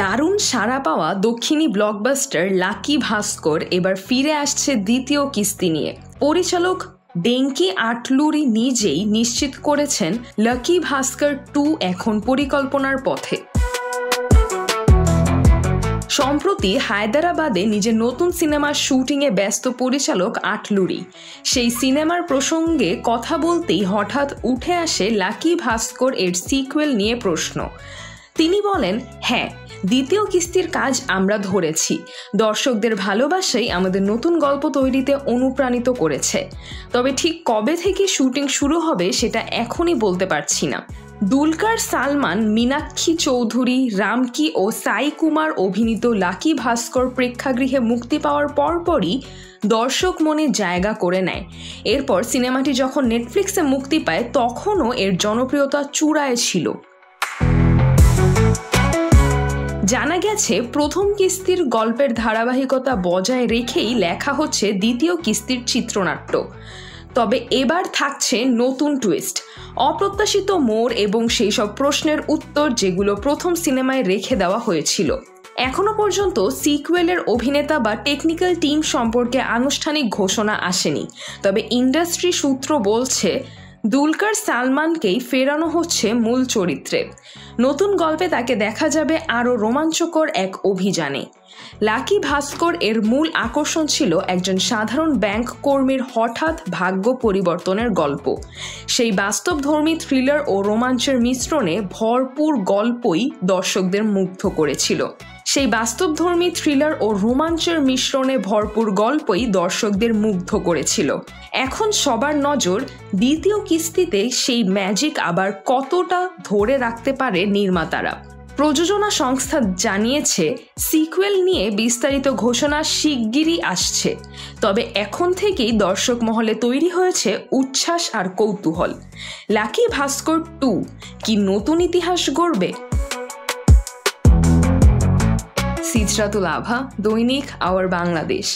দারুণ সাড়া পাওয়া দক্ষিণী ব্লকবাস্টার লাকি ভাস্কর এবার ফিরে আসছে দ্বিতীয় কিস্তি নিয়ে। পরিচালক বেঙ্কি আটলুরি নিজেই নিশ্চিত করেছেন লাকি ভাস্কর 2 এখন পরিকল্পনার পথে। সম্প্রতি হায়দ্রাবাদে নিজের নতুন সিনেমার শুটিংয়ে ব্যস্ত পরিচালক আটলুরি। সেই সিনেমার প্রসঙ্গে কথা বলতেই হঠাৎ উঠে আসে লাকি ভাস্কর এর সিকুয়েল নিয়ে প্রশ্ন। তিনি বলেন, হ্যাঁ, দ্বিতীয় কিস্তির কাজ আমরা ধরেছি। দর্শকদের ভালোবাসাই আমাদের নতুন গল্প তৈরিতে অনুপ্রাণিত করেছে। তবে ঠিক কবে থেকে শুটিং শুরু হবে সেটা এখনই বলতে পারছি না। দুলকার সালমান, মীনাক্ষী চৌধুরী, রামকি ও সাই কুমার অভিনীত লাকি ভাস্কর প্রেক্ষাগৃহে মুক্তি পাওয়ার পরপরই দর্শক মনে জায়গা করে নেয়। এরপর সিনেমাটি যখন নেটফ্লিক্সে মুক্তি পায় তখনও এর জনপ্রিয়তা চূড়ায় ছিল। জানা গেছে প্রথম কিস্তির গল্পের ধারাবাহিকতা বজায় রেখেই লেখা হচ্ছে দ্বিতীয় কিস্তির চিত্রনাট্য। তবে এবার থাকছে নতুন টুইস্ট, অপ্রত্যাশিত মোড় এবং সেই সব প্রশ্নের উত্তর যেগুলো প্রথম সিনেমায় রেখে দেওয়া হয়েছিল। এখনো পর্যন্ত সিকুয়েলের অভিনেতা বা টেকনিক্যাল টিম সম্পর্কে আনুষ্ঠানিক ঘোষণা আসেনি। তবে ইন্ডাস্ট্রি সূত্র বলছে দুলকার সালমানকেই ফেরানো হচ্ছে মূল চরিত্রে। নতুন গল্পে তাকে দেখা যাবে আরও রোমাঞ্চকর এক অভিযানে। লাকি ভাস্কর এর মূল আকর্ষণ ছিল একজন সাধারণ ব্যাংক কর্মীর হঠাৎ ভাগ্য পরিবর্তনের গল্প। সেই বাস্তবধর্মী থ্রিলার ও রোমাঞ্চের মিশ্রণে ভরপুর গল্পই দর্শকদের মুগ্ধ করেছিল। এখন সবার নজর দ্বিতীয় কিস্তিতে সেই ম্যাজিক আবার কতটা ধরে রাখতে পারে নির্মাতারা। প্রযোজনা সংস্থা জানিয়েছে সিকুয়েল নিয়ে বিস্তারিত ঘোষণা শিগগিরই আসছে। তবে এখন থেকেই দর্শক মহলে তৈরি হয়েছে উচ্ছ্বাস আর কৌতূহল। লাকি ভাস্কর 2 কি নতুন ইতিহাস গড়বে? সিজরাতুল আভা, দৈনিক আওয়ার বাংলাদেশ।